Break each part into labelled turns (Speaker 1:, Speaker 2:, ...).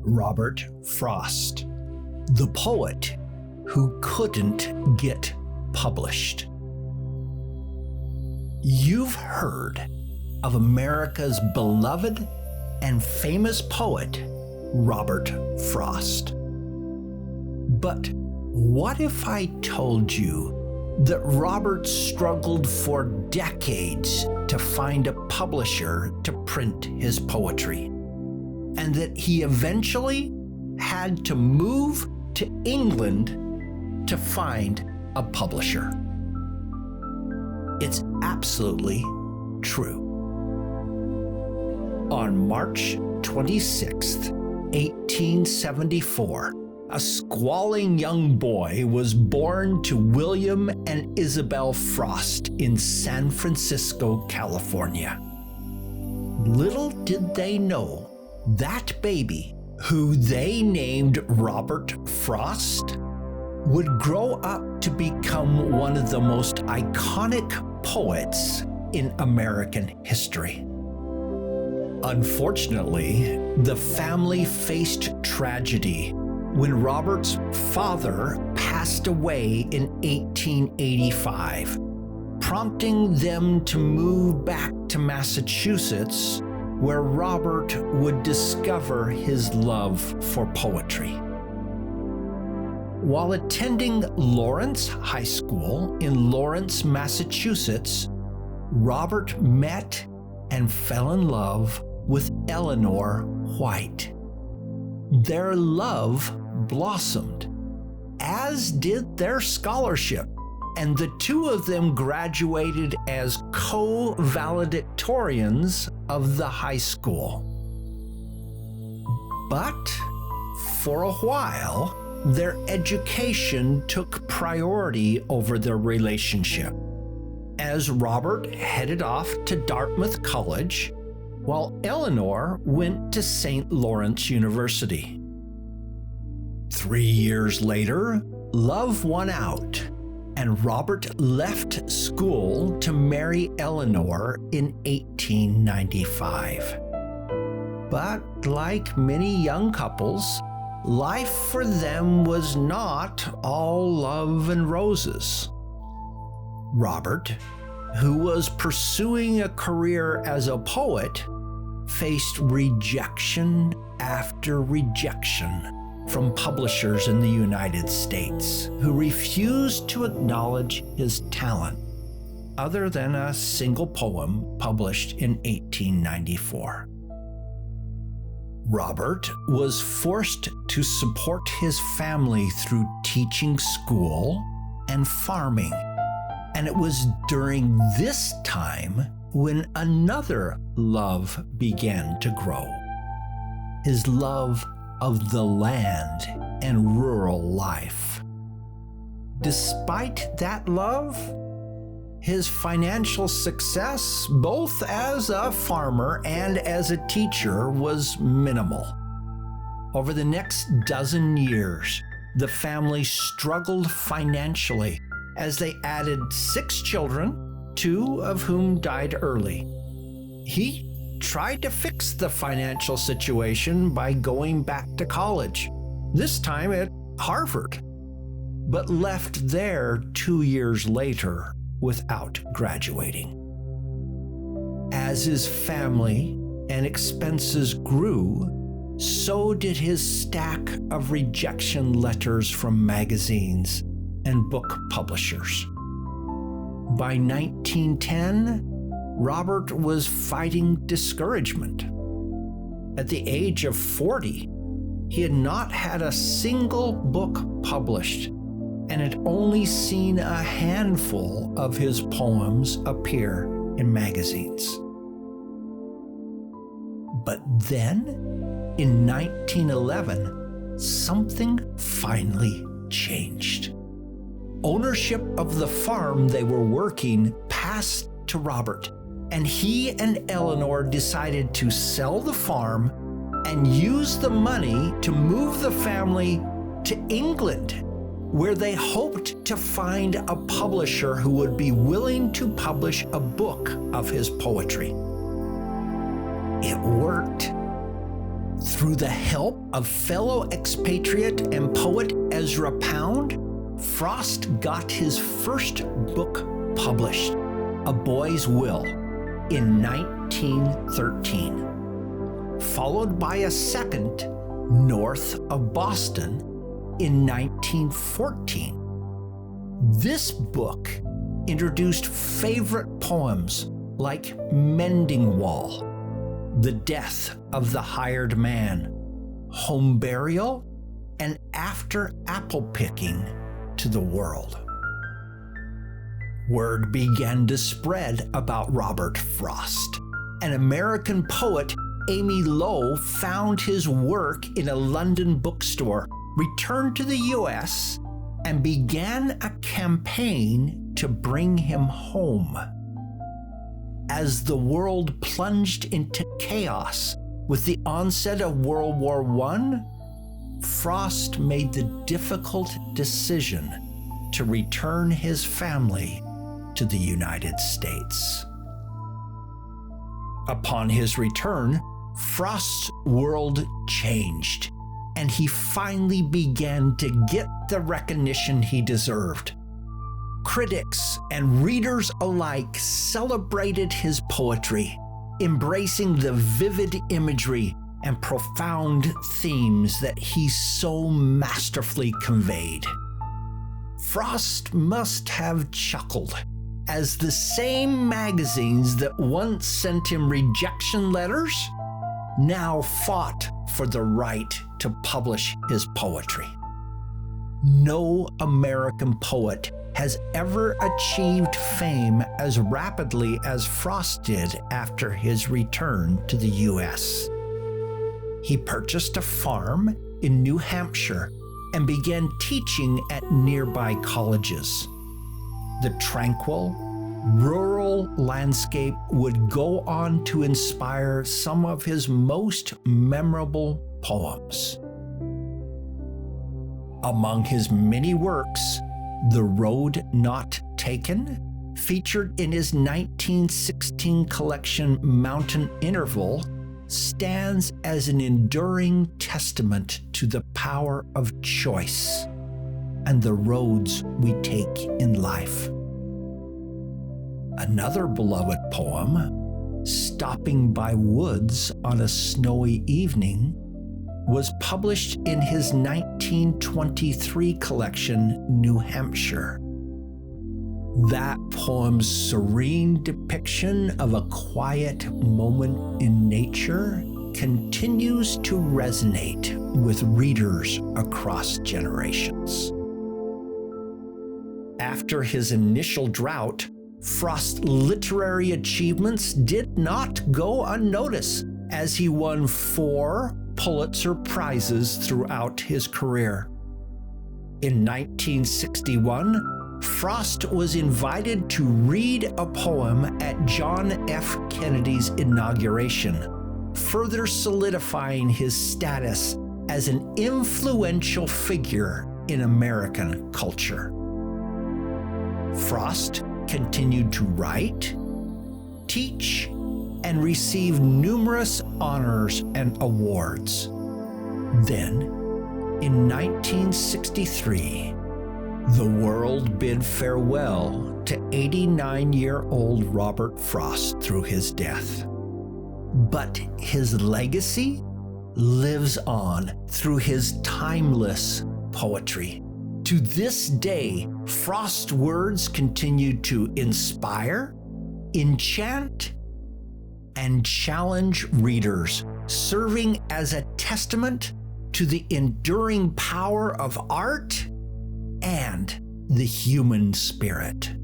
Speaker 1: Robert Frost, the poet who couldn't get published. You've heard of America's beloved and famous poet, Robert Frost. But what if I told you that Robert struggled for decades to find a publisher to print his poetry, and that he eventually had to move to England to find a publisher? It's absolutely true. On March 26th, 1874, a squalling young boy was born to William and Isabel Frost in San Francisco, California. Little did they know that baby, who they named Robert Frost, would grow up to become one of the most iconic poets in American history. Unfortunately, the family faced tragedy when Robert's father passed away in 1885, prompting them to move back to Massachusetts, where Robert would discover his love for poetry. While attending Lawrence High School in Lawrence, Massachusetts, Robert met and fell in love with Eleanor White. Their love blossomed, as did their scholarship, and the two of them graduated as co-valedictorians of the high school. But for a while, their education took priority over their relationship, as Robert headed off to Dartmouth College, while Eleanor went to St. Lawrence University. 3 years later, love won out, and Robert left school to marry Eleanor in 1895. But like many young couples, life for them was not all love and roses. Robert, who was pursuing a career as a poet, faced rejection after rejection from publishers in the United States who refused to acknowledge his talent, other than a single poem published in 1894. Robert was forced to support his family through teaching school and farming, and it was during this time when another love began to grow: his love of the land and rural life. Despite that love, his financial success, both as a farmer and as a teacher, was minimal. Over the next dozen years, the family struggled financially as they added 6 children, 2 of whom died early. He tried to fix the financial situation by going back to college, this time at Harvard, but left there 2 years later without graduating. As his family and expenses grew, so did his stack of rejection letters from magazines and book publishers. By 1910, Robert was fighting discouragement. At the age of 40, he had not had a single book published and had only seen a handful of his poems appear in magazines. But then, in 1911, something finally changed. Ownership of the farm they were working passed to Robert, and he and Eleanor decided to sell the farm and use the money to move the family to England, where they hoped to find a publisher who would be willing to publish a book of his poetry. It worked. Through the help of fellow expatriate and poet Ezra Pound, Frost got his first book published, A Boy's Will, in 1913, followed by a second, North of Boston, in 1914. This book introduced favorite poems like Mending Wall, The Death of the Hired Man, Home Burial, and After Apple Picking to the world. Word began to spread about Robert Frost. An American poet, Amy Lowe, found his work in a London bookstore, returned to the U.S., and began a campaign to bring him home. As the world plunged into chaos with the onset of World War I, Frost made the difficult decision to return his family to the United States. Upon his return, Frost's world changed, and he finally began to get the recognition he deserved. Critics and readers alike celebrated his poetry, embracing the vivid imagery and profound themes that he so masterfully conveyed. Frost must have chuckled as the same magazines that once sent him rejection letters now fought for the right to publish his poetry. No American poet has ever achieved fame as rapidly as Frost did after his return to the U.S. He purchased a farm in New Hampshire and began teaching at nearby colleges. The tranquil, rural landscape would go on to inspire some of his most memorable poems. Among his many works, The Road Not Taken, featured in his 1916 collection Mountain Interval, stands as an enduring testament to the power of choice and the roads we take in life. Another beloved poem, Stopping by Woods on a Snowy Evening, was published in his 1923 collection, New Hampshire. That poem's serene depiction of a quiet moment in nature continues to resonate with readers across generations. After his initial drought, Frost's literary achievements did not go unnoticed, as he won 4 Pulitzer Prizes throughout his career. In 1961, Frost was invited to read a poem at John F. Kennedy's inauguration, further solidifying his status as an influential figure in American culture. Frost continued to write, teach, and receive numerous honors and awards. Then, in 1963, the world bid farewell to 89-year-old Robert Frost through his death. But his legacy lives on through his timeless poetry. To this day, Frost's words continue to inspire, enchant, and challenge readers, serving as a testament to the enduring power of art and the human spirit.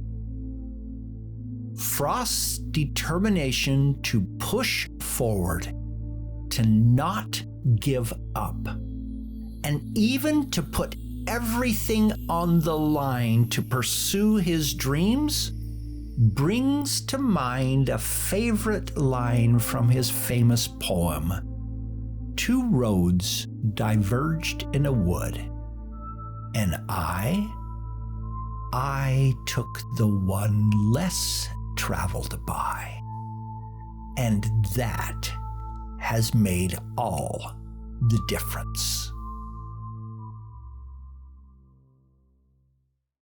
Speaker 1: Frost's determination to push forward, to not give up, and even to put everything on the line to pursue his dreams brings to mind a favorite line from his famous poem, "Two roads diverged in a wood, and I took the one less traveled by, and that has made all the difference.